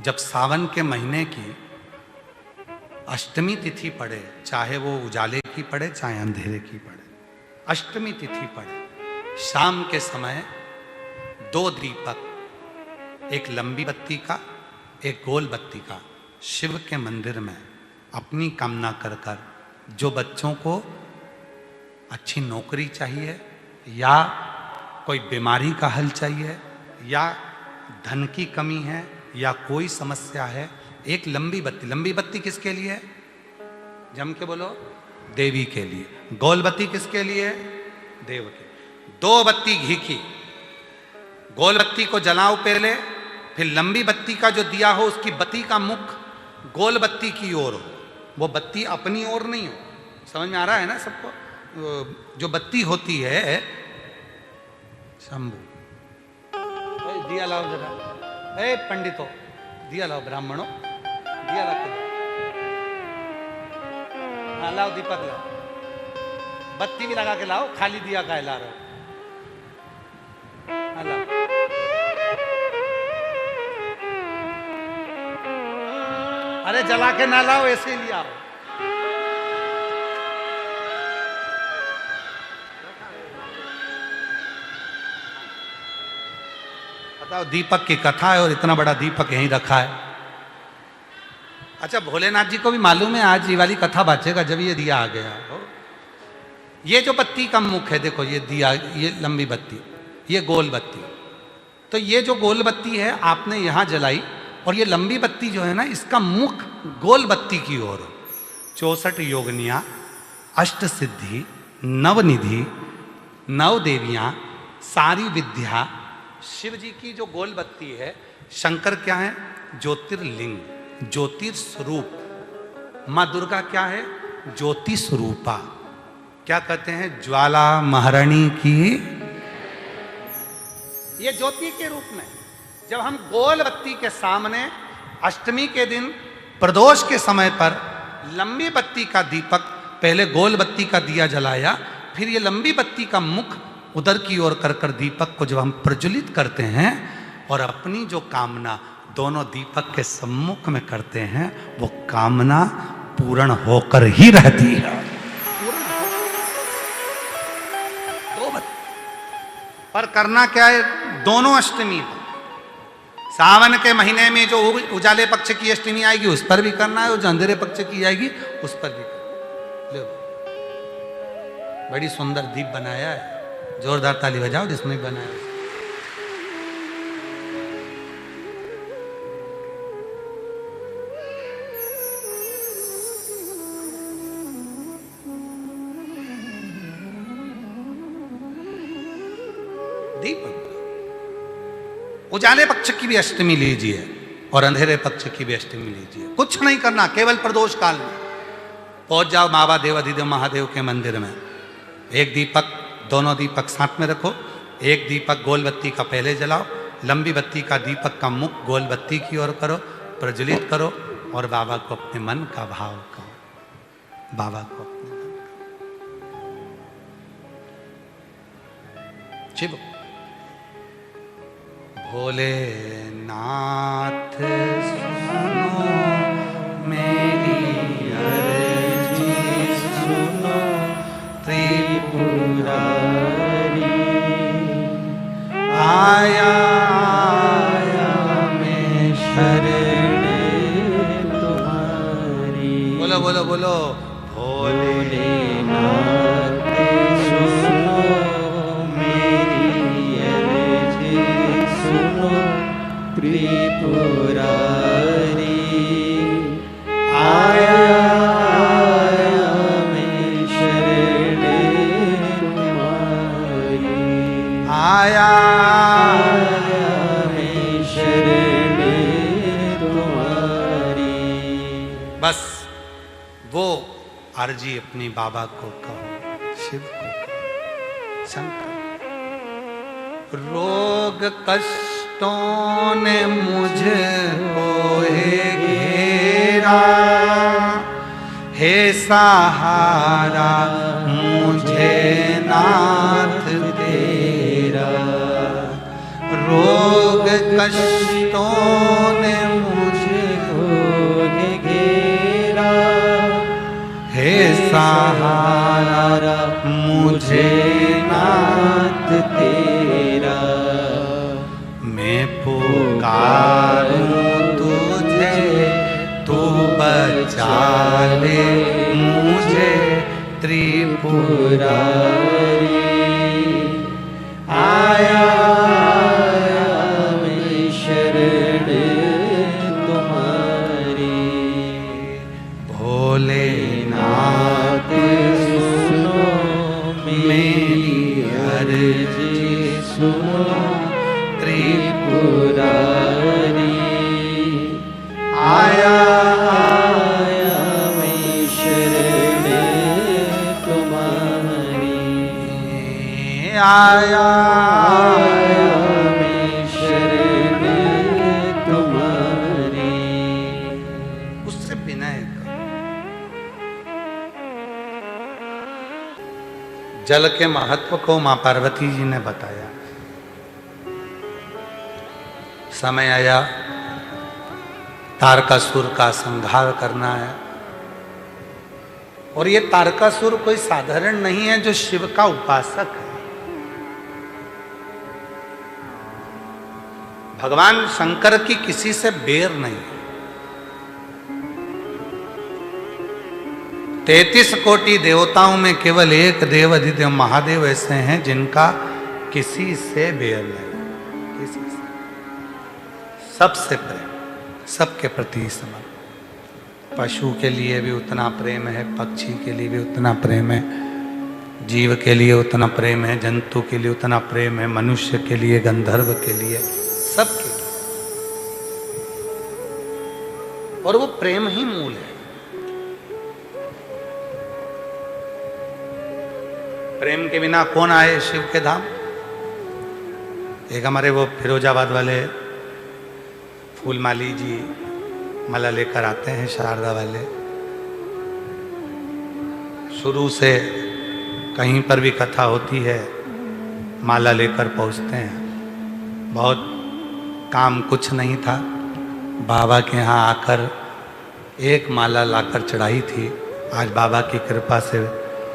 जब सावन के महीने की अष्टमी तिथि पड़े, चाहे वो उजाले की पड़े चाहे अंधेरे की पड़े, अष्टमी तिथि पड़े, शाम के समय 2 दीपक, एक लंबी बत्ती का एक गोल बत्ती का, शिव के मंदिर में अपनी कामना कर कर, जो बच्चों को अच्छी नौकरी चाहिए या कोई बीमारी का हल चाहिए या धन की कमी है या कोई समस्या है, एक लंबी बत्ती किसके लिए है? जम के बोलो, देवी के लिए। गोल बत्ती किसके लिए है? देव के। 2 बत्ती घी की, गोल बत्ती को जलाओ पहले, फिर लंबी बत्ती का जो दिया हो उसकी बत्ती का मुख गोल बत्ती की ओर हो, वो बत्ती अपनी ओर नहीं हो। समझ में आ रहा है ना सबको? जो बत्ती होती है, शंभू दिया लाओ जरा, ए पंडितों दिया लाओ, ब्राह्मणों दिया लाओ, हाँ लाओ दीपक लाओ, बत्ती भी लगा के लाओ, खाली दिया का ला रहे हो, हाँ लाओ। अरे जला के ना लाओ, ऐसे ही आओ। बताओ, दीपक की कथा है और इतना बड़ा दीपक यहीं रखा है। अच्छा, भोलेनाथ जी को भी मालूम है आज ये वाली कथा बाचेगा जब ये दिया आ गया हो। ये जो बत्ती का मुख है, देखो ये दिया, ये लंबी बत्ती, ये गोल बत्ती, तो ये जो गोल बत्ती है आपने यहां जलाई, और ये लंबी बत्ती जो है ना, इसका मुख गोल बत्ती की ओर। 64 योगनियां, 8 सिद्धि, 9 निधि, 9 देवियां, सारी विद्या, शिव जी की जो गोल बत्ती है, शंकर क्या है? ज्योतिर्लिंग, ज्योतिर्स्वरूप। माँ दुर्गा क्या है? ज्योति स्वरूपा। क्या कहते हैं? ज्वाला महारानी की। ये ज्योति के रूप में जब हम गोल बत्ती के सामने अष्टमी के दिन प्रदोष के समय पर लंबी बत्ती का दीपक, पहले गोल बत्ती का दिया जलाया, फिर ये लंबी बत्ती का मुख उधर की ओर कर कर दीपक को जब हम प्रज्वलित करते हैं और अपनी जो कामना दोनों दीपक के सम्मुख में करते हैं, वो कामना पूर्ण होकर ही रहती है। पर करना क्या है? दोनों अष्टमी है। सावन के महीने में जो उजाले पक्ष की अष्टमी आएगी उस पर भी करना है, और जो अंधेरे पक्ष की आएगी उस पर भी करना है। बड़ी सुंदर दीप बनाया है, जोरदार ताली बजाओ जिसने बनाया। दीप उजाले पक्ष की भी अष्टमी लीजिए और अंधेरे पक्ष की भी अष्टमी लीजिए। कुछ नहीं करना, केवल प्रदोष काल में पहुंच जाओ बाबा देवाधिदेव महादेव के मंदिर में। एक दीपक, दोनों दीपक साथ में रखो। एक दीपक गोल बत्ती का पहले जलाओ, लंबी बत्ती का दीपक का मुख गोल बत्ती की ओर करो, प्रज्वलित करो और बाबा को अपने मन का भाव कहो। बाबा को अपने मन का शिव भोलेनाथ सुनो मेरी अर्जी सुनो, त्रिपुरारी आया आया मैं शरण तुम्हारी। बोलो बोलो बोलो, भोलेनाथ सुनो मेरी अर्जी सुनो, त्रिपुरारी आया आया मैं शरण तुम्हारी। बस वो अर्जी अपनी बाबा को कहो, शिव को कहो, शंकर। रोग कष्टों ने मुझको घेरा, हे सहारा मुझे नाथ तेरा। रोग कष्टों ने मुझ सहारा मुझे नाथ तेरा। मैं पुकारूं तुझे तू बचा ले मुझे त्रिपुरारी। आया मैं शरण तुम्हारी। भोलेनाथ सुनो मेरी अर्ज सुनो त्रिपुरारी। आया मैं शरण तुम्हारी। आया मैं शरण तुम्हारी। उससे विनय करो। जल के महत्व को मां पार्वती जी ने बताया। समय आया तारकासुर का संहार करना है। और ये तारकासुर कोई साधारण नहीं है जो शिव का उपासक है। भगवान शंकर की किसी से बेर नहीं है। 33 कोटि देवताओं में केवल एक देव अधिदेव महादेव ऐसे हैं जिनका किसी से बेर नहीं, किसी से, सबसे प्रेम, सबके प्रति समर्पण। पशु के लिए भी उतना प्रेम है, पक्षी के लिए भी उतना प्रेम है, जीव के लिए उतना प्रेम है, जंतु के लिए उतना प्रेम है, मनुष्य के लिए, गंधर्व के लिए, सबके लिए। और वो प्रेम ही मूल है। प्रेम के बिना कौन आए शिव के धाम। एक हमारे वो फिरोजाबाद वाले फूलमाली जी माला लेकर आते हैं, शारदा वाले। शुरू से कहीं पर भी कथा होती है माला लेकर पहुंचते हैं। बहुत काम कुछ नहीं था, बाबा के यहाँ आकर एक माला लाकर चढ़ाई थी। आज बाबा की कृपा से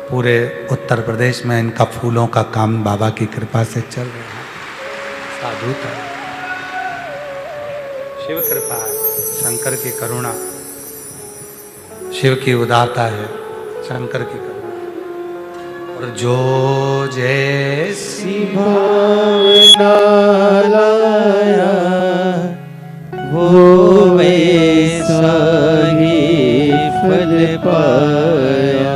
पूरे उत्तर प्रदेश में इनका फूलों का काम बाबा की कृपा से चल रहा है। साधु था, शिव कृपा है, शंकर की करुणा, शिव की उदारता है, शंकर की करुणा। और जो जैसी भावना लाया वो वैसा ही फल पाया।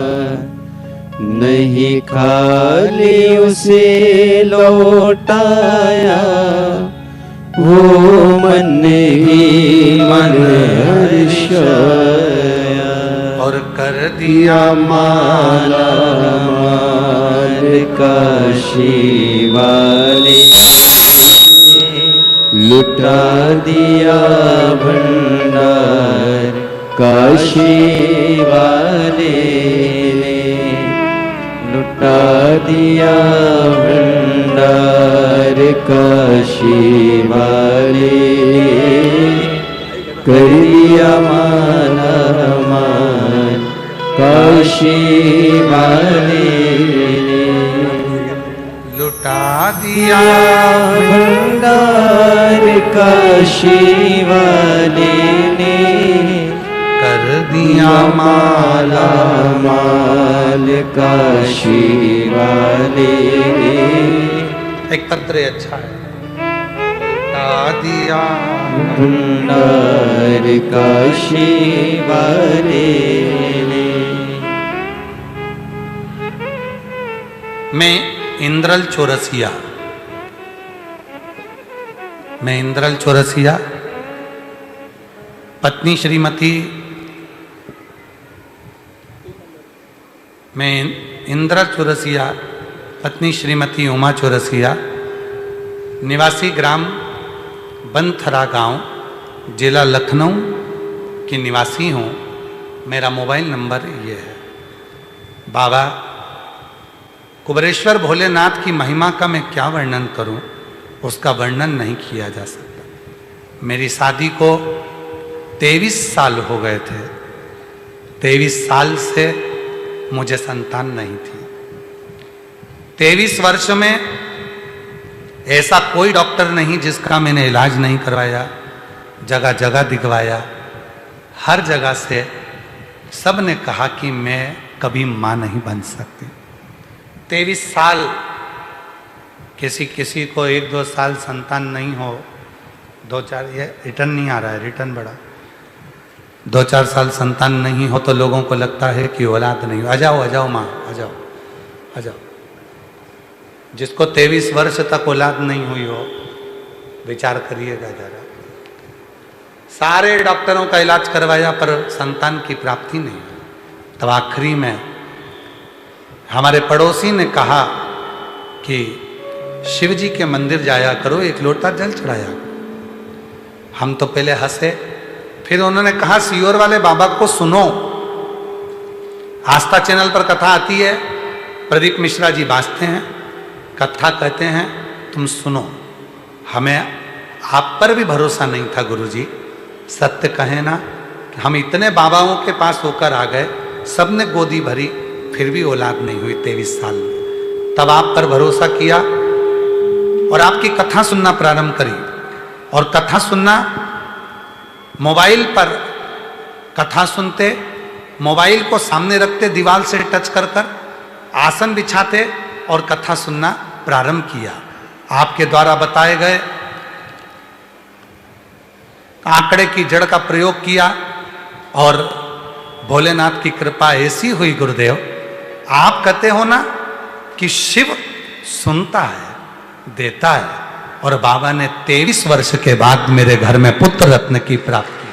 नहीं खाली उसे लौटाया वो मन ही मन हर्षाया। और कर दिया माला माल काशी वाले लुटा दिया भंडार काशी वाले ने। लुटा दिया भंडार काशी वाले कर दिया माला मान काशी वाले ने। लुटा दिया भंडार काशी वाले ने कर दिया माला माल काशी वाले ने। एक पत्र अच्छा है। लुटा दिया भंडार काशी वाले ने। मैं इंद्रल चौरसिया, पत्नी श्रीमती, मैं इंद्रल चौरसिया पत्नी श्रीमती उमा चौरसिया, निवासी ग्राम बनथरा गांव, जिला लखनऊ की निवासी हूँ। मेरा मोबाइल नंबर ये है। बाबा कुबरेश्वर भोलेनाथ की महिमा का मैं क्या वर्णन करूं, उसका वर्णन नहीं किया जा सकता। मेरी शादी को 23 साल हो गए थे। 23 साल से मुझे संतान नहीं थी। 23 वर्ष में ऐसा कोई डॉक्टर नहीं जिसका मैंने इलाज नहीं करवाया, जगह जगह दिखवाया, हर जगह से सब ने कहा कि मैं कभी मां नहीं बन सकती। 23 साल, किसी को 1-2 साल संतान नहीं हो, 2-4, ये रिटर्न नहीं आ रहा है, रिटर्न बढ़ा, 2-4 साल संतान नहीं हो तो लोगों को लगता है कि औलाद नहीं हो। आ जाओ माँ, आ जाओ। जिसको 23 वर्ष तक औलाद नहीं हुई हो, विचार करिएगा जरा। सारे डॉक्टरों का इलाज करवाया पर संतान की प्राप्ति नहीं हुई। तब आखिरी में हमारे पड़ोसी ने कहा कि शिव जी के मंदिर जाया करो, 1 लोटा जल चढ़ाया करो। हम तो पहले हंसे, फिर उन्होंने कहा सीहोर वाले बाबा को सुनो, आस्था चैनल पर कथा आती है, प्रदीप मिश्रा जी बाजते हैं, कथा कहते हैं, तुम सुनो। हमें आप पर भी भरोसा नहीं था गुरुजी, सत्य कहे ना कि हम इतने बाबाओं के पास होकर आ गए, सबने गोदी भरी, फिर भी औलाद नहीं हुई 23 साल में। तब आप पर भरोसा किया और आपकी कथा सुनना प्रारंभ करी। और कथा सुनना, मोबाइल पर कथा सुनते, मोबाइल को सामने रखते, दीवार से टच कर आसन बिछाते और कथा सुनना प्रारंभ किया। आपके द्वारा बताए गए आंकड़े की जड़ का प्रयोग किया और भोलेनाथ की कृपा ऐसी हुई गुरुदेव, आप कहते हो ना कि शिव सुनता है, देता है, और बाबा ने 23 वर्ष के बाद मेरे घर में पुत्र रत्न की प्राप्ति।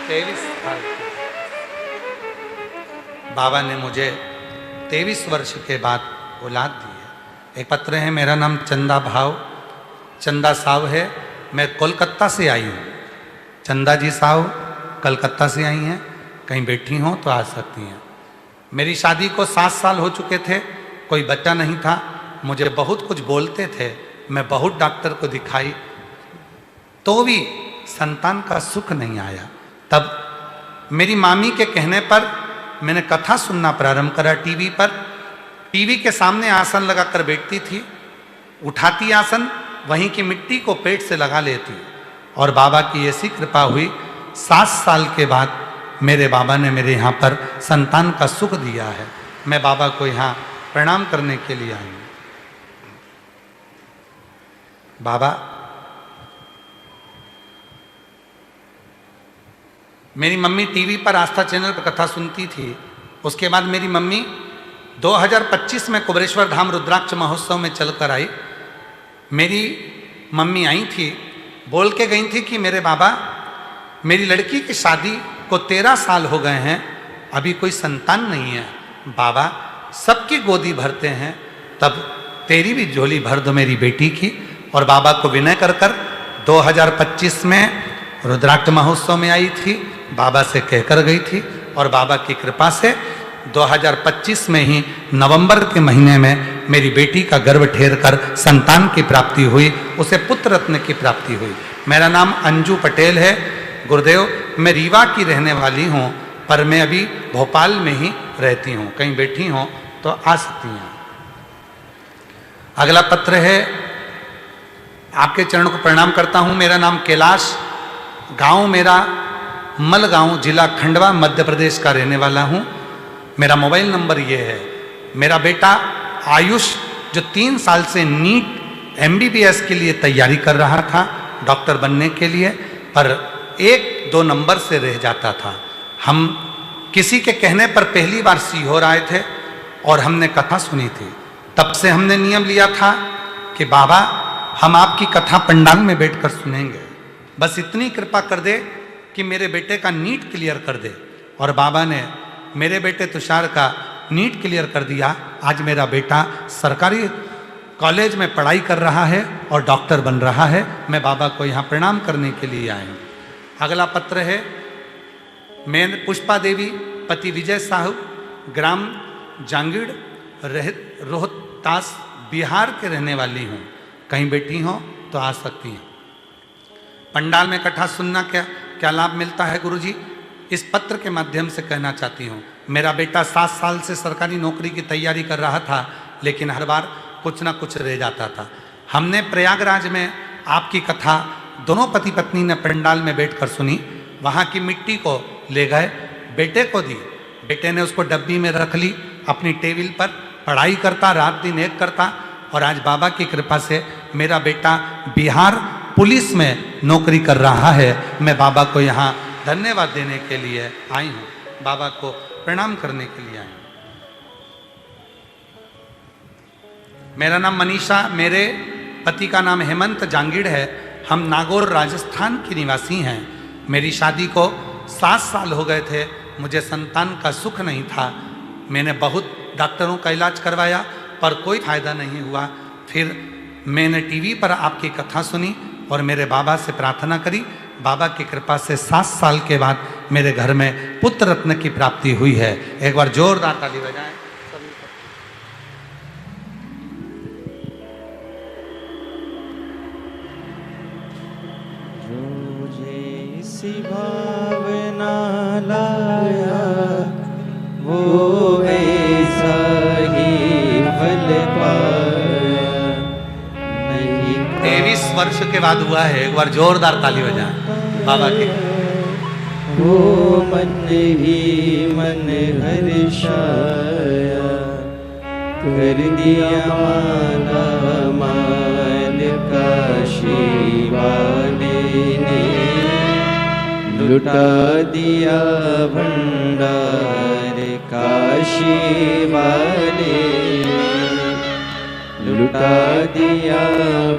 23 साल बाबा ने मुझे 23 वर्ष के बाद औलाद दी है। एक पत्र है, मेरा नाम चंदा साव है, मैं कोलकाता से आई हूँ। चंदा जी साव कलकत्ता से आई हैं, कहीं बैठी हों तो आ सकती हैं। मेरी शादी को 7 साल हो चुके थे, कोई बच्चा नहीं था, मुझे बहुत कुछ बोलते थे, मैं बहुत डॉक्टर को दिखाई तो भी संतान का सुख नहीं आया। तब मेरी मामी के कहने पर मैंने कथा सुनना प्रारंभ करा टीवी पर। टीवी के सामने आसन लगाकर बैठती थी, उठाती आसन, वहीं की मिट्टी को पेट से लगा लेती, और बाबा की ऐसी कृपा हुई, 7 साल के बाद मेरे बाबा ने मेरे यहाँ पर संतान का सुख दिया है। मैं बाबा को यहाँ प्रणाम करने के लिए आई हूँ। बाबा, मेरी मम्मी टीवी पर आस्था चैनल पर कथा सुनती थी। उसके बाद मेरी मम्मी 2025 में कुबरेश्वर धाम रुद्राक्ष महोत्सव में चलकर आई। मेरी मम्मी आई थी, बोल के गई थी कि मेरे बाबा, मेरी लड़की की शादी को 13 साल हो गए हैं, अभी कोई संतान नहीं है। बाबा, सबकी गोदी भरते हैं, तब तेरी भी झोली भर दो मेरी बेटी की। और बाबा को विनय कर 2025 में रुद्राक्ष महोत्सव में आई थी, बाबा से कहकर गई थी, और बाबा की कृपा से 2025 में ही नवंबर के महीने में मेरी बेटी का गर्भ ठेर कर संतान की प्राप्ति हुई, उसे पुत्र रत्न की प्राप्ति हुई। मेरा नाम अंजू पटेल है। गुरुदेव, मैं रीवा की रहने वाली हूँ, पर मैं अभी भोपाल में ही रहती हूँ, कहीं बैठी हूँ तो आ सकती हैं। अगला पत्र है, आपके चरणों को प्रणाम करता हूँ। मेरा नाम कैलाश, गांव मेरा मलगांव, जिला खंडवा, मध्य प्रदेश का रहने वाला हूँ। मेरा मोबाइल नंबर ये है। मेरा बेटा आयुष, जो 3 साल से नीट MBBS के लिए तैयारी कर रहा था, डॉक्टर बनने के लिए, पर 1-2 नंबर से रह जाता था। हम किसी के कहने पर पहली बार सीहोर आए थे और हमने कथा सुनी थी। तब से हमने नियम लिया था कि बाबा, हम आपकी कथा पंडाल में बैठकर सुनेंगे, बस इतनी कृपा कर दे कि मेरे बेटे का नीट क्लियर कर दे। और बाबा ने मेरे बेटे तुषार का नीट क्लियर कर दिया। आज मेरा बेटा सरकारी कॉलेज में पढ़ाई कर रहा है और डॉक्टर बन रहा है। मैं बाबा को यहाँ प्रणाम करने के लिए आया हूँ। अगला पत्र है, मैं पुष्पा देवी, पति विजय साहू, ग्राम जांगीड़, रोहतास, बिहार के रहने वाली हूँ। कहीं बैठी हो तो आ सकती हैं। पंडाल में कथा सुनना क्या लाभ मिलता है गुरुजी? इस पत्र के माध्यम से कहना चाहती हूँ। मेरा बेटा 7 साल से सरकारी नौकरी की तैयारी कर रहा था, लेकिन हर बार कुछ ना कुछ रह जाता था। हमने प्रयागराज में आपकी कथा दोनों पति पत्नी ने पंडाल में बैठकर सुनी। वहाँ की मिट्टी को ले गए, बेटे को दी, बेटे ने उसको डब्बी में रख ली, अपनी टेबल पर पढ़ाई करता, रात दिन एक करता, और आज बाबा की कृपा से मेरा बेटा बिहार पुलिस में नौकरी कर रहा है। मैं बाबा को यहाँ धन्यवाद देने के लिए आई हूँ, बाबा को प्रणाम करने के लिए आई हूँ। मेरा नाम मनीषा, मेरे पति का नाम हेमंत जांगीड़ है। हम नागौर राजस्थान की निवासी हैं। मेरी शादी को 7 साल हो गए थे। मुझे संतान का सुख नहीं था। मैंने बहुत डॉक्टरों का इलाज करवाया पर कोई फायदा नहीं हुआ। फिर मैंने टीवी पर आपकी कथा सुनी और मेरे बाबा से प्रार्थना करी। बाबा की कृपा से 7 साल के बाद मेरे घर में पुत्र रत्न की प्राप्ति हुई है। एक बार जोरदार ताली बजाएं। जो जैसी भावना लाया वो वैसा ही फल पाया। नहीं 23 वर्ष के बाद हुआ है। एक बार जोरदार ताली बजाएं बाबा की। वो मन ही मन हर्षाया, कर दिया माला माल काशी वाले ने, लुटा दिया भंडार काशी वाले, लुटा दिया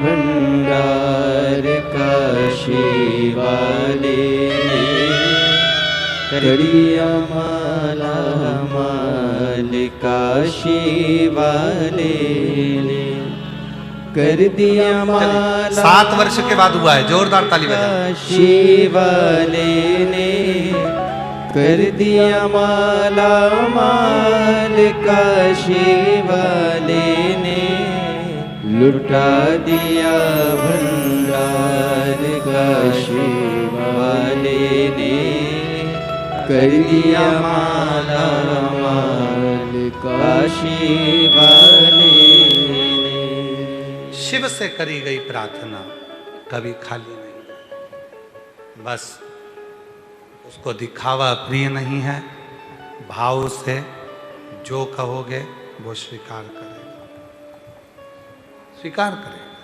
भंडार काशी वाले ने, करिया माला माल काशी वाले ने, कर दिया माला 7 वर्ष के बाद हुआ है। जोरदार ताली बजाएं। काशी वाले ने, कर दिया माला माल काशी वाले ने, लुटा दिया भंडार काशी वाले ने, कर दिया माला माल काशी वाले ने। शिव से करी गई प्रार्थना कभी खाली नहीं। बस उसको दिखावा प्रिय नहीं है। भाव से जो कहोगे वो स्वीकार करेगा, स्वीकार करेगा।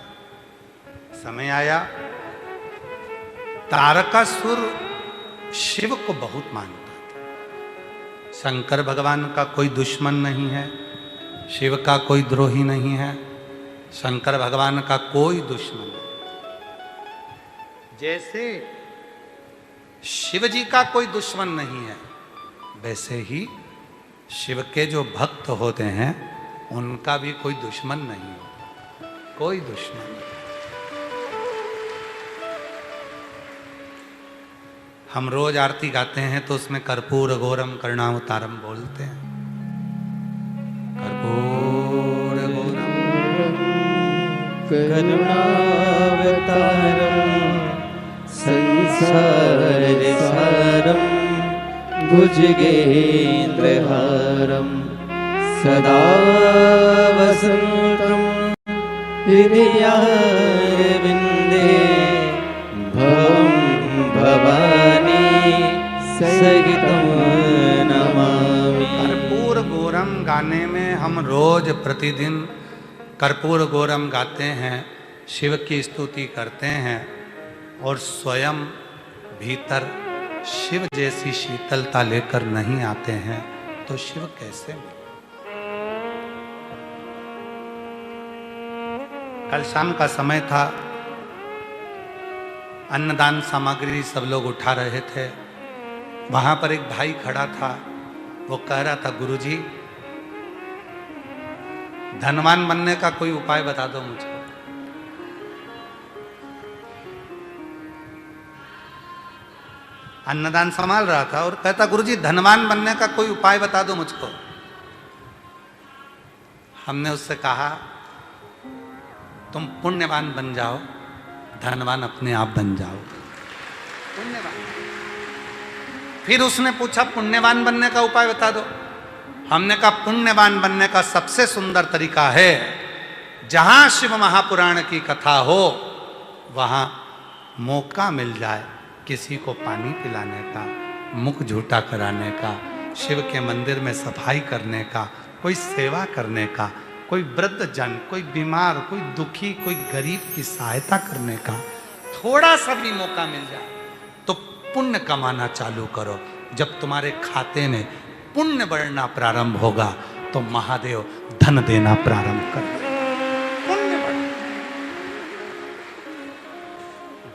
समय आया, तारकासुर शिव को बहुत मानता था। शंकर भगवान का कोई दुश्मन नहीं है, शिव का कोई द्रोही नहीं है, शंकर भगवान का कोई दुश्मन नहीं। जैसे शिव जी का कोई दुश्मन नहीं है, वैसे ही शिव के जो भक्त होते हैं उनका भी कोई दुश्मन नहीं होता, कोई दुश्मन नहीं। हम रोज आरती गाते हैं तो उसमें कर्पूर गौरम करुणावतारम बोलते हैं। कर्पूर गौरम करुणावतारम संसार सारम भुजगेन्द्रहारम सदा वसंतम हृदयारविंदे भवं भवानी सहितं नमामि। कर्पूर गौरम गाने में हम रोज प्रतिदिन कर्पूर गौरम गाते हैं, शिव की स्तुति करते हैं और स्वयं भीतर शिव जैसी शीतलता लेकर नहीं आते हैं तो शिव कैसे मिले? कल शाम का समय था, अन्नदान सामग्री सब लोग उठा रहे थे। वहां पर एक भाई खड़ा था, वो कह रहा था गुरुजी धनवान बनने का कोई उपाय बता दो मुझको। अन्नदान संभाल रहा था और कहता गुरुजी धनवान बनने का कोई उपाय बता दो मुझको। हमने उससे कहा तुम पुण्यवान बन जाओ, धनवान अपने आप बन जाओ। पुण्यवान फिर उसने पूछा पुण्यवान बनने का उपाय बता दो। हमने कहा पुण्यवान बनने का सबसे सुंदर तरीका है, जहां शिव महापुराण की कथा हो वहां मौका मिल जाए किसी को पानी पिलाने का, मुख झूठा कराने का, शिव के मंदिर में सफाई करने का, कोई सेवा करने का, कोई वृद्ध जन, कोई बीमार, कोई दुखी, कोई गरीब की सहायता करने का थोड़ा सा भी मौका मिल जाए तो पुण्य कमाना चालू करो। जब तुम्हारे खाते में पुण्य बढ़ना प्रारंभ होगा तो महादेव धन देना प्रारंभ कर देंगे। पुण्य बढ़,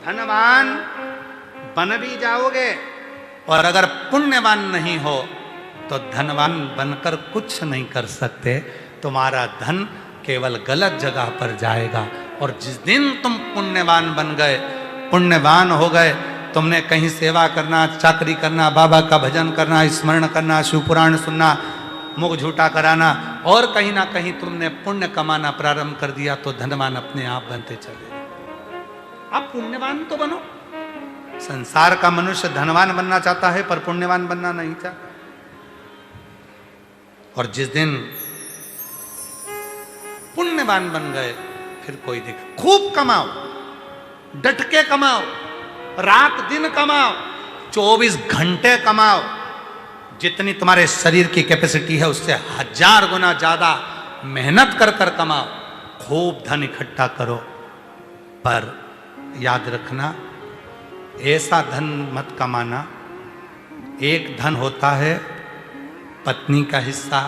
धनवान बन भी जाओगे, और अगर पुण्यवान नहीं हो तो धनवान बनकर कुछ नहीं कर सकते। तुम्हारा धन केवल गलत जगह पर जाएगा। और जिस दिन तुम पुण्यवान बन गए, पुण्यवान हो गए, तुमने कहीं सेवा करना, चाकरी करना, बाबा का भजन करना, स्मरण करना, शिव पुराण सुनना, मुख झूठा कराना, और कहीं ना कहीं तुमने पुण्य कमाना प्रारंभ कर दिया तो धनवान अपने आप बनते चले। आप पुण्यवान तो बनो। संसार का मनुष्य धनवान बनना चाहता है पर पुण्यवान बनना नहीं चाहता। और जिस दिन पुण्यवान बन गए फिर कोई दिक्कत, खूब कमाओ, डट के कमाओ, रात दिन कमाओ, 24 घंटे कमाओ, जितनी तुम्हारे शरीर की कैपेसिटी है उससे 1000 गुना ज्यादा मेहनत कर कर कमाओ, खूब धन इकट्ठा करो। पर याद रखना, ऐसा धन मत कमाना। एक धन होता है पत्नी का हिस्सा,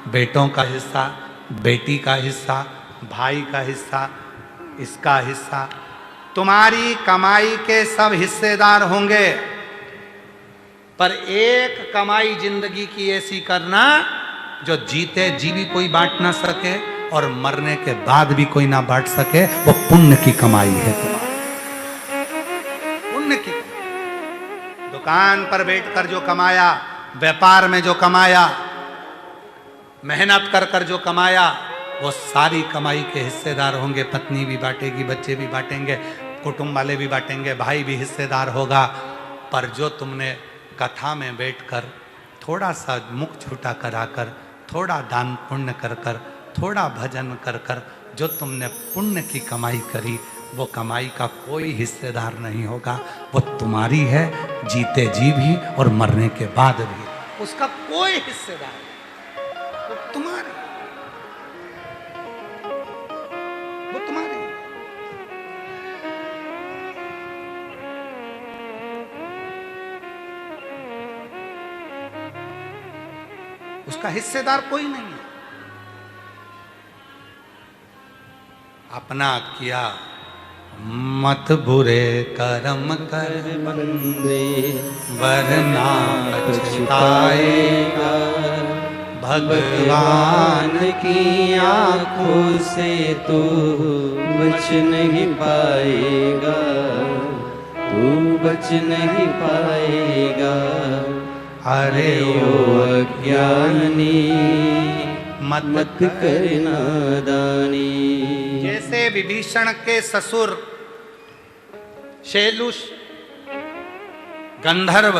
बेटों का हिस्सा, बेटी का हिस्सा, भाई का हिस्सा, इसका हिस्सा। तुम्हारी कमाई के सब हिस्सेदार होंगे, पर एक कमाई जिंदगी की ऐसी करना जो जीते जी भी कोई बांट ना सके और मरने के बाद भी कोई ना बांट सके। वो पुण्य की कमाई है तुम्हारी, पुण्य की। दुकान पर बैठकर जो कमाया, व्यापार में जो कमाया, मेहनत कर कर जो कमाया, वो सारी कमाई के हिस्सेदार होंगे। पत्नी भी बांटेगी, बच्चे भी बांटेंगे, कुटुंब वाले भी बांटेंगे, भाई भी हिस्सेदार होगा। पर जो तुमने कथा में बैठकर थोड़ा सा मुख झूठा कराकर, थोड़ा दान पुण्य कर कर, थोड़ा भजन कर कर जो तुमने पुण्य की कमाई करी, वो कमाई का कोई हिस्सेदार नहीं होगा। वो तुम्हारी है, जीते जी भी और मरने के बाद भी। उसका कोई हिस्सेदार नहीं, वो तुम्हारी, वो तुम्हारी। उसका हिस्सेदार कोई नहीं है। अपना किया मत बुरे कर्म कर बंदे, वरना पछताएगा। भगवान की आंखों से तू बच नहीं पाएगा, तू बच नहीं पाएगा। अरे ओ अज्ञानी मत कर नादानी। जैसे विभीषण के ससुर शैलुष गंधर्व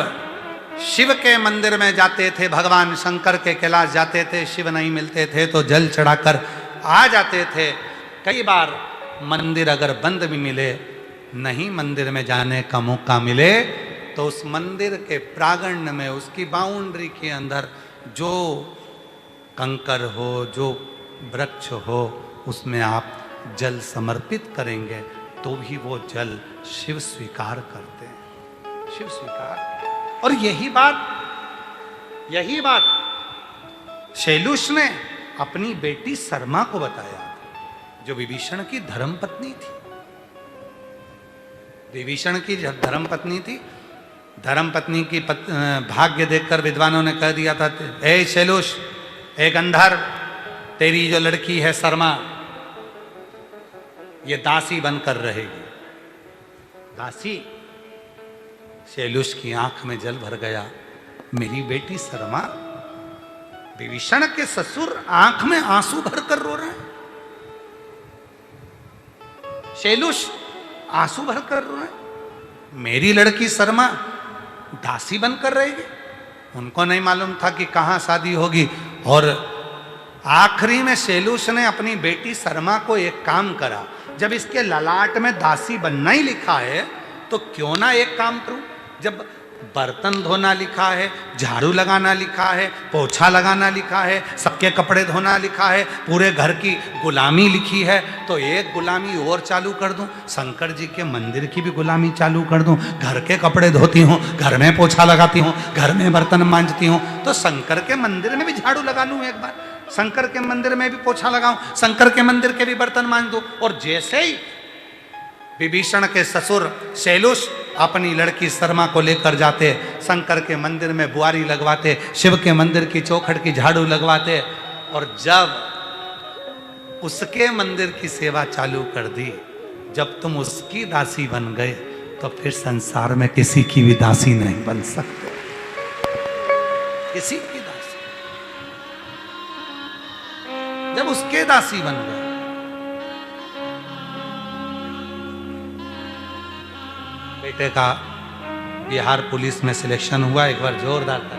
शिव के मंदिर में जाते थे, भगवान शंकर के कैलाश जाते थे, शिव नहीं मिलते थे तो जल चढ़ाकर आ जाते थे। कई बार मंदिर अगर बंद भी मिले, नहीं मंदिर में जाने का मौका मिले, तो उस मंदिर के प्रांगण में, उसकी बाउंड्री के अंदर जो कंकर हो, जो वृक्ष हो, उसमें आप जल समर्पित करेंगे तो भी वो जल शिव स्वीकार करते हैं, शिव स्वीकार। और यही बात शैलुष ने अपनी बेटी शर्मा को बताया, जो विभीषण की धर्मपत्नी थी। विभीषण की धर्मपत्नी थी। धर्मपत्नी की भाग्य देखकर विद्वानों ने कह दिया था, ए शैलुष, ए गंधर्व, तेरी जो लड़की है शर्मा, ये दासी बनकर रहेगी। दासी। शैलुष की आंख में जल भर गया। मेरी बेटी शर्मा। विभीषण के ससुर आंख में आंसू भरकर रो रहे हैं। शैलुष आंसू भरकर रो रहे हैं। मेरी लड़की शर्मा दासी बनकर रहेगी। उनको नहीं मालूम था कि कहाँ शादी होगी। और आखिरी में सेलूस ने अपनी बेटी शर्मा को एक काम करा, जब इसके ललाट में दासी बनना ही लिखा है तो क्यों ना एक काम करूं। जब बर्तन धोना लिखा है, झाड़ू लगाना लिखा है, पोछा लगाना लिखा है, सबके कपड़े धोना लिखा है, पूरे घर की गुलामी लिखी है, तो एक गुलामी और चालू कर दूं, शंकर जी के मंदिर की भी गुलामी चालू कर दूं। घर के कपड़े धोती हूँ, घर में पोछा लगाती हूँ, घर में बर्तन मांजती हूँ, तो शंकर के मंदिर में भी झाड़ू लगा लूँ एक बार, शंकर के मंदिर में भी पोछा लगाऊं, शंकर के मंदिर के भी बर्तन मांज दूं। और जैसे ही विभीषण के ससुर सेलूस अपनी लड़की शर्मा को लेकर जाते, शंकर के मंदिर में बुआरी लगवाते, शिव के मंदिर की चौखट की झाड़ू लगवाते, और जब उसके मंदिर की सेवा चालू कर दी, जब तुम उसकी दासी बन गए तो फिर संसार में किसी की भी दासी नहीं बन सकते, किसी की दासी। जब उसके दासी बन गए, बेटे का बिहार पुलिस में सिलेक्शन हुआ, एक बार जोरदार था।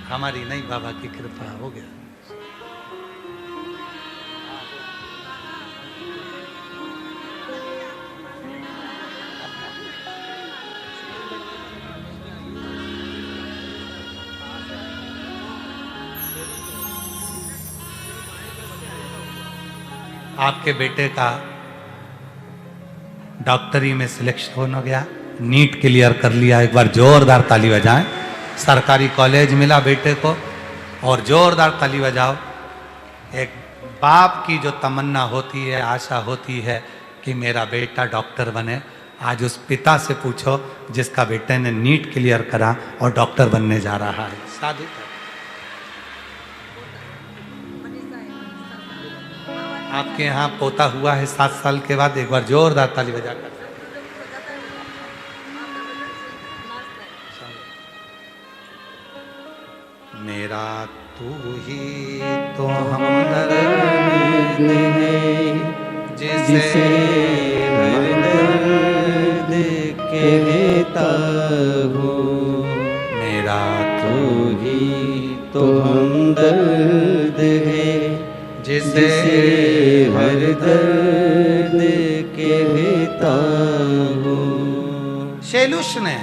हमारी नहीं, बाबा की कृपा हो गया। आपके बेटे का डॉक्टरी में सिलेक्शन हो गया, नीट क्लियर कर लिया, एक बार जोरदार ताली बजाएं। सरकारी कॉलेज मिला बेटे को, और जोरदार ताली बजाओ। एक बाप की जो तमन्ना होती है, आशा होती है कि मेरा बेटा डॉक्टर बने, आज उस पिता से पूछो जिसका बेटे ने नीट क्लियर करा और डॉक्टर बनने जा रहा है। साधु आपके यहाँ पोता हुआ है 7 साल के बाद, एक बार जोरदार ताली बजाकर। मेरा तू ही तो हमदर्द है, जिसे दर्द कहता हूँ। मेरा तू ही तो हमदर्द है, जिसे हर दर्द कहता हूँ। सेलूस ने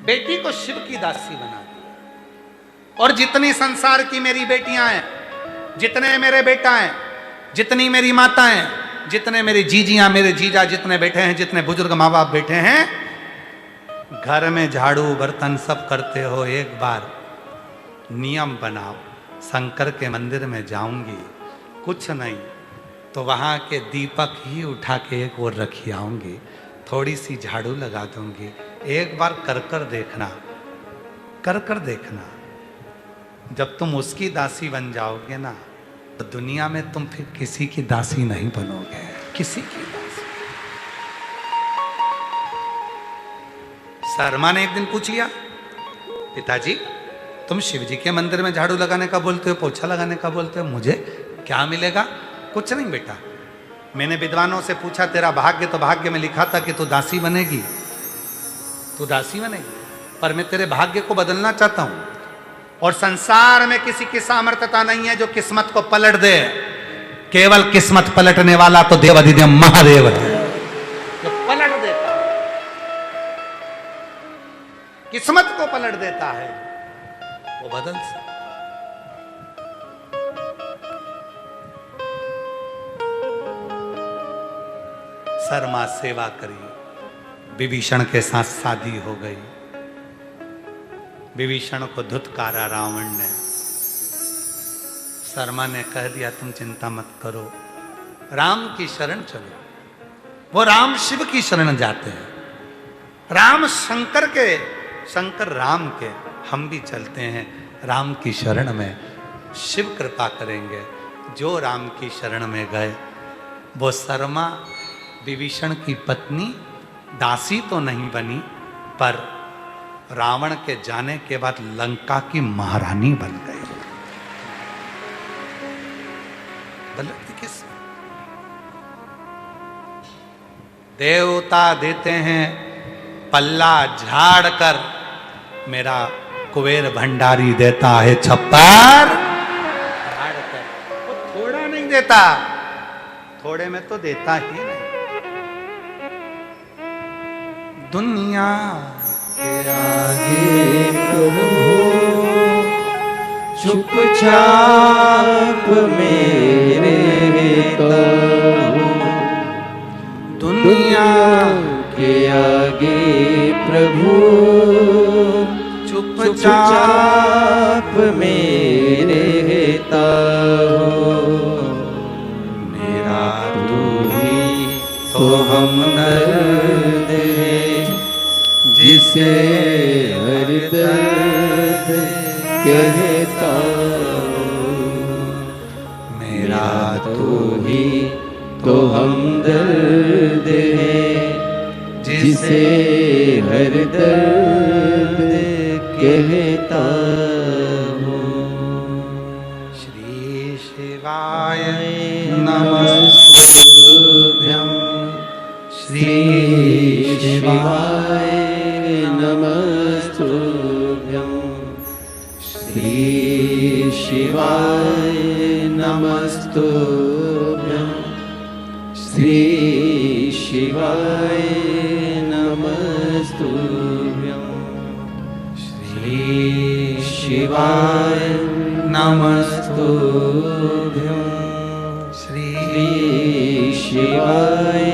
बेटी को शिव की दासी बना दिया। और जितनी संसार की मेरी बेटियां हैं, जितने मेरे बेटा हैं, जितनी मेरी माता हैं, जितने मेरी जीजियां, मेरे जीजा जितने बैठे हैं, जितने बुजुर्ग माँ बाप बैठे हैं, घर में झाड़ू बर्तन सब करते हो, एक बार नियम बनाओ, शंकर के मंदिर में जाऊंगी, कुछ नहीं तो वहाँ के दीपक ही उठा के एक ओर रखी आऊंगी, थोड़ी सी झाड़ू लगा दूंगी, एक बार कर कर देखना, कर कर देखना। जब तुम उसकी दासी बन जाओगे ना, तो दुनिया में तुम फिर किसी की दासी नहीं बनोगे, किसी की दासी। शर्मा ने एक दिन पूछ लिया, पिताजी तुम शिव जी के मंदिर में झाड़ू लगाने का बोलते हो, पोछा लगाने का बोलते हो, मुझे क्या मिलेगा? कुछ नहीं बेटा, मैंने विद्वानों से पूछा तेरा भाग्य, तो भाग्य में लिखा था कि तू दासी बनेगी, तू दासी बनेगी, पर मैं तेरे भाग्य को बदलना चाहता हूं। और संसार में किसी की सामर्थ्यता नहीं है जो किस्मत को पलट दे, केवल किस्मत पलटने वाला तो देवाधिदेव महादेव है, जो पलट देता है, किस्मत को पलट देता है, वो बदल सकता। शर्मा सेवा करी, विभीषण के साथ शादी हो गई, विभीषण को धुतकारा रावण ने। शर्मा ने कह दिया तुम चिंता मत करो, राम की शरण चलो। वो राम शिव की शरण जाते हैं, राम शंकर के, शंकर राम के, हम भी चलते हैं राम की शरण में, शिव कृपा करेंगे। जो राम की शरण में गए, वो शर्मा विभीषण की पत्नी दासी तो नहीं बनी, पर रावण के जाने के बाद लंका की महारानी बन गई। देवता देते हैं पल्ला झाड़ कर, मेरा कुबेर भंडारी देता है छप्पर झाड़ कर। वो थोड़ा नहीं देता, थोड़े में तो देता ही नहीं। दुनिया के आगे प्रभु चुपचाप मेरे तो, दुनिया के आगे प्रभु चुपचाप मेरे ताहो। मेरा तू ही तो हमदर्द है, जिसे हर दर्द कहता हूँ। मेरा तू ही तो हमदर्द है, जिसे हर दर्द कहता हूँ। श्री शिवाय नमस्तुभ्यं, श्री शिवाय नमस्तुभ्यं, श्री शिवाय नमस्तुभ्यं, श्री शिवाय नमस्तुभ्यं, श्री शिवाय नमस्तुभ्यं, श्री शिवाय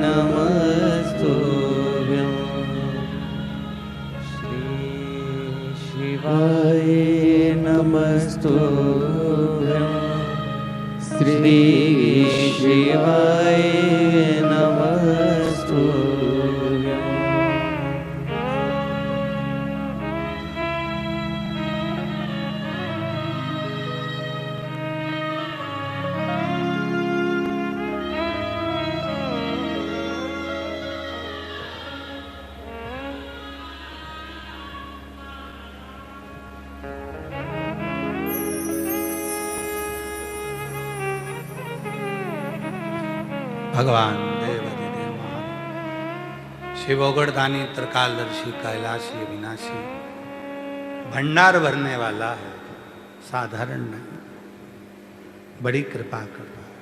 नमस्तुभ्यं, श्री शिवाय नमस्तुभ्यं, श्री शिवाय नमस्तुभ्यं। भगवान देवादिदेव महादेव शिवोगढ़दानी त्रिकालदर्शी कैलाशी अविनाशी भंडार भरने वाला है, साधारण नहीं। बड़ी कृपा करता है,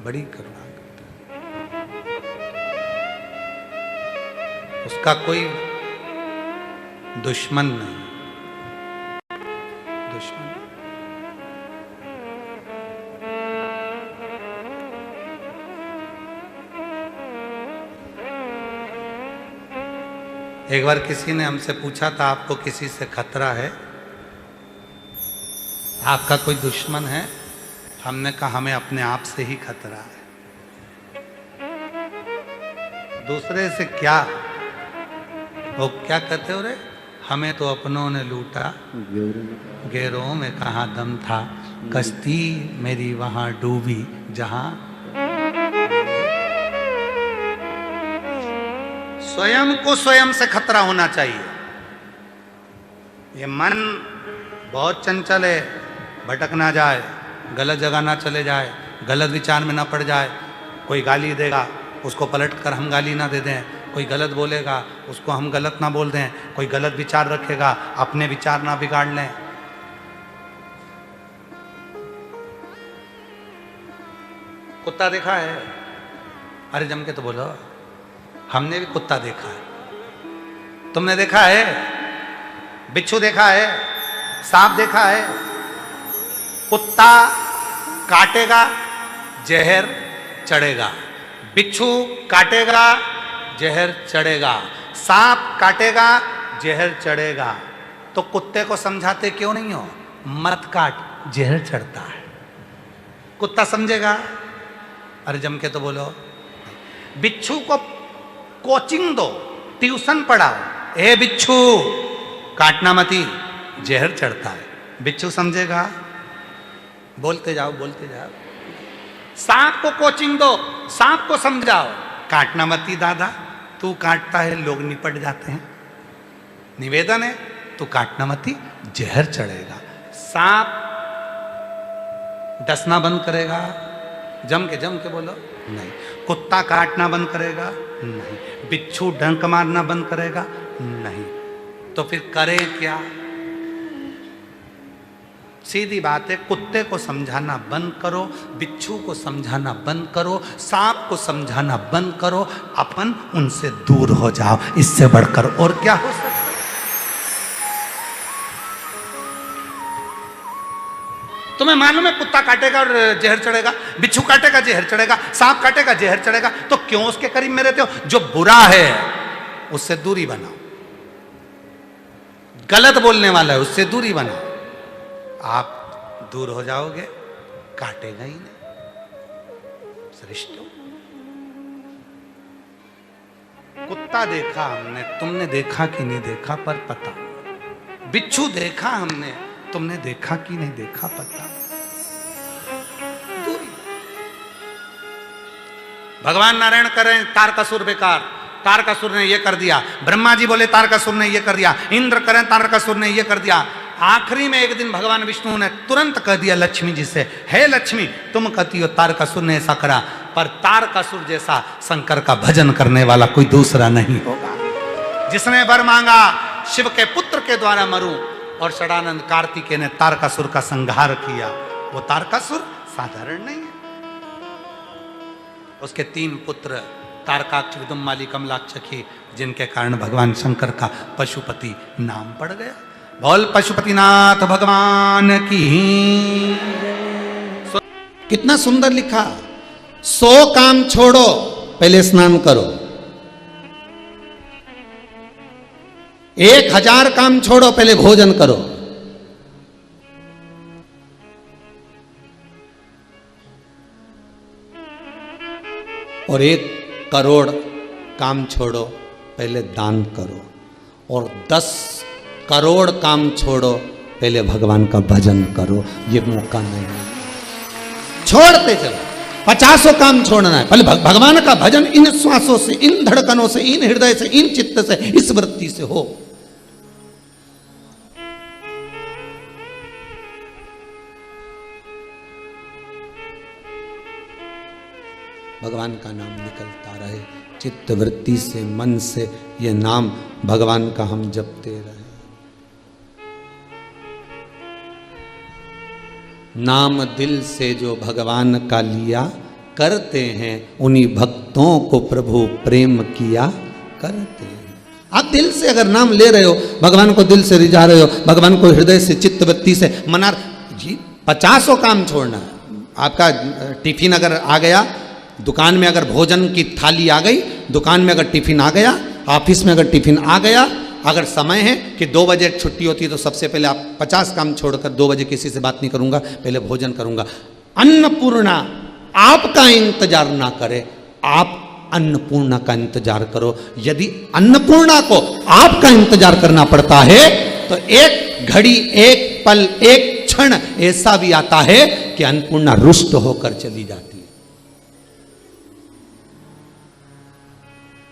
बड़ी करुणा करता है। उसका कोई दुश्मन नहीं, दुश्मन। एक बार किसी ने हमसे पूछा था, आपको किसी से खतरा है, आपका कोई दुश्मन है? हमने कहा हमें अपने आप से ही खतरा है। दूसरे से क्या? वो क्या कहते हो रे, हमें तो अपनों ने लूटा, गैरों में कहाँ दम था, कश्ती मेरी वहां डूबी जहां। स्वयं को स्वयं से खतरा होना चाहिए। ये मन बहुत चंचल है, भटक ना जाए, गलत जगह ना चले जाए, गलत विचार में ना पड़ जाए। कोई गाली देगा, उसको पलट कर हम गाली ना दे दें। कोई गलत बोलेगा, उसको हम गलत ना बोल दें। कोई गलत विचार रखेगा, अपने विचार ना बिगाड़ लें। कुत्ता देखा है? अरे जम के तो बोलो। हमने भी कुत्ता देखा है, तुमने देखा है? बिच्छू देखा है? सांप देखा है? कुत्ता काटेगा, जहर चढ़ेगा। बिच्छू काटेगा, जहर चढ़ेगा। सांप काटेगा, जहर चढ़ेगा। तो कुत्ते को समझाते क्यों नहीं हो? मत काट, जहर चढ़ता है। कुत्ता समझेगा? अरे जम के तो बोलो। बिच्छू को कोचिंग दो, ट्यूशन पढ़ाओ। ए बिच्छू काटना मती, जहर चढ़ता है। बिच्छू समझेगा? बोलते जाओ, बोलते जाओ। सांप को कोचिंग दो, सांप को समझाओ, काटना मती दादा, तू काटता है लोग निपट जाते हैं। निवेदन है, तू काटना मती, जहर चढ़ेगा। सांप डसना बंद करेगा, जम के बोलो नहीं। कुत्ता काटना बंद करेगा नहीं। बिच्छू डंक मारना बंद करेगा नहीं। तो फिर करें क्या? सीधी बात है, कुत्ते को समझाना बंद करो, बिच्छू को समझाना बंद करो, सांप को समझाना बंद करो, अपन उनसे दूर हो जाओ। इससे बढ़कर और क्या हो सकता है? तुम्हें मालूम है कुत्ता काटेगा और जहर चढ़ेगा, बिच्छू काटेगा जहर चढ़ेगा, सांप काटेगा जहर चढ़ेगा, तो क्यों उसके करीब में रहते हो? जो बुरा है उससे दूरी बनाओ, गलत बोलने वाला है उससे दूरी बनाओ। आप दूर हो जाओगे, काटेगा ही नहीं। सृष्टि कुत्ता देखा हमने, तुमने देखा कि नहीं देखा पर पता। बिच्छू देखा हमने, तुमने देखा कि नहीं देखा पता। दूरी। भगवान नारायण करें तारकासुर बेकार, तारकासुर ने ये कर दिया। ब्रह्मा जी बोले तारकासुर ने ये कर दिया। इंद्र करें तारकासुर ने ये कर दिया। आखिरी में एक दिन भगवान विष्णु ने तुरंत कह दिया लक्ष्मी जी से, हे लक्ष्मी तुम कहती हो तारकासुर ने ऐसा करा, पर तारकासुर जैसा शंकर का भजन करने वाला कोई दूसरा नहीं होगा। जिसने वर मांगा शिव के पुत्र के द्वारा मरूं, और षडानंद कार्तिकेय ने तारकासुर का संहार किया। वो तारकासुर साधारण नहीं है। उसके 3 पुत्र तारकाक्ष, विदुम्माली, कमलाक्षी, जिनके कारण भगवान शंकर का पशुपति नाम पड़ गया। बोल पशुपतिनाथ भगवान की। कितना सुंदर लिखा, 100 काम छोड़ो पहले स्नान करो, 1000 काम छोड़ो पहले भोजन करो, और 1 करोड़ काम छोड़ो पहले दान करो, और 10 करोड़ काम छोड़ो पहले भगवान का भजन करो। ये मौका नहीं है, छोड़ते चलो। 50 काम छोड़ना है, पहले भगवान का भजन इन श्वासों से, इन धड़कनों से, इन हृदय से, इन चित्त से, इस वृत्ति से हो। भगवान का नाम निकलता रहे चित्त वृत्ति से, मन से। ये नाम भगवान का हम जपते रहे। नाम दिल से जो भगवान का लिया, करते हैं उन्हीं भक्तों को प्रभु प्रेम किया करते हैं। आप दिल से अगर नाम ले रहे हो, भगवान को दिल से रिझा रहे हो, भगवान को हृदय से, चित्तवृत्ति से मना जी। 50 काम छोड़ना है। आपका टिफिन अगर आ गया, दुकान में अगर भोजन की थाली आ गई, दुकान में अगर टिफिन आ गया, ऑफिस में अगर टिफिन आ गया, अगर समय है कि 2 बजे छुट्टी होती है, तो सबसे पहले आप 50 काम छोड़कर 2 बजे किसी से बात नहीं करूंगा, पहले भोजन करूंगा। अन्नपूर्णा आपका इंतजार ना करे, आप अन्नपूर्णा का इंतजार करो। यदि अन्नपूर्णा को आपका इंतजार करना पड़ता है, तो एक घड़ी, एक पल, एक क्षण ऐसा भी आता है कि अन्नपूर्णा रुष्ट होकर चली जाती है।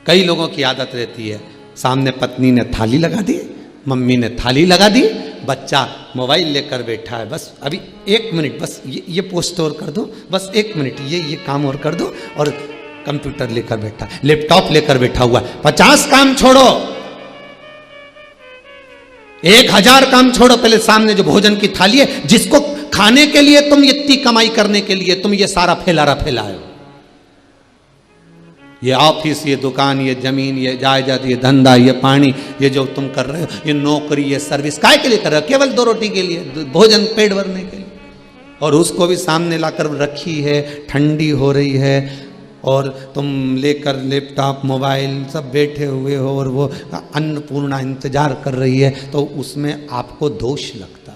कई लोगों की आदत रहती है, सामने पत्नी ने थाली लगा दी, मम्मी ने थाली लगा दी, बच्चा मोबाइल लेकर बैठा है, बस अभी 1 मिनट, बस ये पोस्ट और कर दो, बस 1 मिनट ये काम और कर दो, और कंप्यूटर लेकर बैठा, लैपटॉप लेकर बैठा हुआ। 50 काम छोड़ो, 1000 काम छोड़ो, पहले सामने जो भोजन की थाली है, जिसको खाने के लिए तुम इतनी कमाई करने के लिए तुम ये सारा फैलाए हो, ये ऑफिस, ये दुकान, ये जमीन, ये जायदाद, ये धंधा, ये पानी, ये जो तुम कर रहे हो, ये नौकरी, ये सर्विस, काय के लिए कर रहे हो? केवल 2 रोटी के लिए, भोजन पेट भरने के लिए। और उसको भी सामने लाकर रखी है, ठंडी हो रही है, और तुम लेकर लैपटॉप, मोबाइल सब बैठे हुए हो, और वो अन्नपूर्णा इंतजार कर रही है, तो उसमें आपको दोष लगता।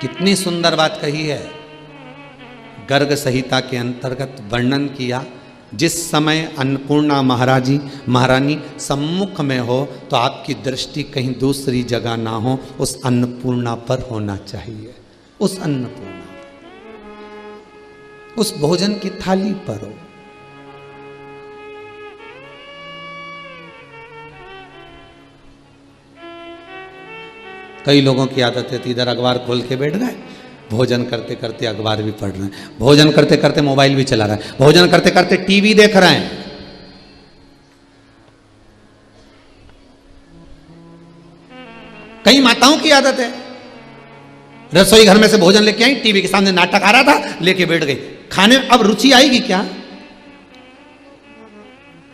कितनी सुंदर बात कही है। गर्ग संहिता के अंतर्गत वर्णन किया, जिस समय अन्नपूर्णा महारानी सम्मुख में हो, तो आपकी दृष्टि कहीं दूसरी जगह ना हो, उस अन्नपूर्णा पर होना चाहिए। उस अन्नपूर्णा, उस भोजन की थाली पर हो। कई लोगों की आदत है, इधर अखबार खोल के बैठ गए, भोजन करते करते अखबार भी पढ़ रहे हैं, भोजन करते करते मोबाइल भी चला रहे हैं, भोजन करते करते टीवी देख रहे हैं। कई माताओं की आदत है, रसोई घर में से भोजन लेके आई, टीवी के सामने नाटक आ रहा था, लेके बैठ गई खाने। अब रुचि आएगी क्या?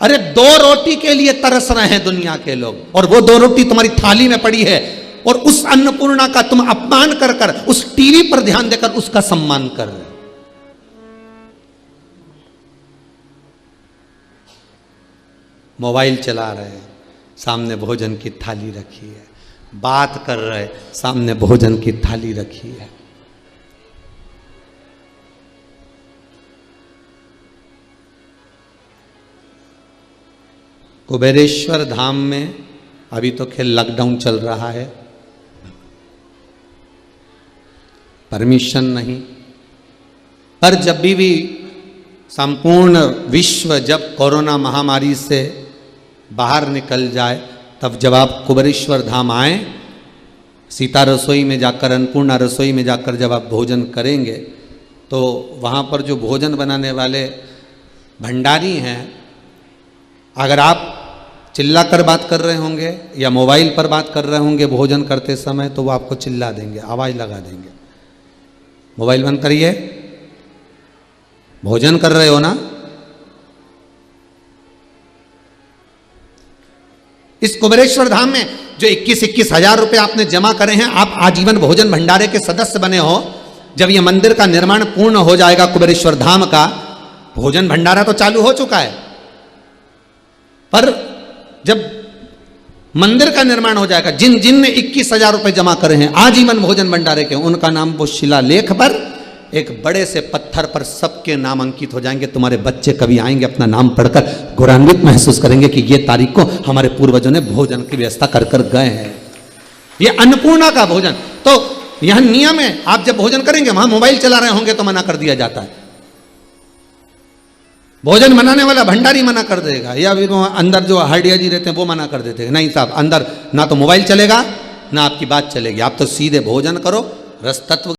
अरे 2 रोटी के लिए तरस रहे हैं दुनिया के लोग, और वो 2 रोटी तुम्हारी थाली में पड़ी है, और उस अन्नपूर्णा का तुम अपमान कर कर उस टीवी पर ध्यान देकर उसका सम्मान कर रहे हो। मोबाइल चला रहे हैं, सामने भोजन की थाली रखी है, बात कर रहे, सामने भोजन की थाली रखी है। कुबेरेश्वर धाम में अभी तो खेल लॉकडाउन चल रहा है, परमिशन नहीं, पर जब भी संपूर्ण विश्व जब कोरोना महामारी से बाहर निकल जाए, तब जब आप कुबेरेश्वर धाम आए, सीता रसोई में जाकर, अन्नपूर्णा रसोई में जाकर जब आप भोजन करेंगे, तो वहाँ पर जो भोजन बनाने वाले भंडारी हैं, अगर आप चिल्ला कर बात कर रहे होंगे या मोबाइल पर बात कर रहे होंगे भोजन करते समय, तो वो आपको चिल्ला देंगे, आवाज़ लगा देंगे, मोबाइल बंद करिए, भोजन कर रहे हो ना। इस कुबेरेश्वर धाम में जो 21-21 हजार रुपए आपने जमा करे हैं, आप आजीवन भोजन भंडारे के सदस्य बने हो। जब यह मंदिर का निर्माण पूर्ण हो जाएगा कुबेरेश्वर धाम का, भोजन भंडारा तो चालू हो चुका है, पर जब मंदिर का निर्माण हो जाएगा, जिन जिन ने 21 हजार रुपए जमा करे हैं आजीवन भोजन भंडारे के, उनका नाम वो शिलालेख पर एक बड़े से पत्थर पर सबके नाम अंकित हो जाएंगे। तुम्हारे बच्चे कभी आएंगे, अपना नाम पढ़कर गौरवान्वित महसूस करेंगे कि ये तारीख को हमारे पूर्वजों ने भोजन की व्यवस्था कर कर गए हैं। ये अन्नपूर्णा का भोजन। तो यहां नियम है, आप जब भोजन करेंगे, वहां मोबाइल चला रहे होंगे तो मना कर दिया जाता है, भोजन बनाने वाला भंडारी मना कर देगा, या फिर अंदर जो हरडिया जी रहते हैं वो मना कर देते हैं, नहीं साहब अंदर ना तो मोबाइल चलेगा ना आपकी बात चलेगी, आप तो सीधे भोजन करो, रस तत्व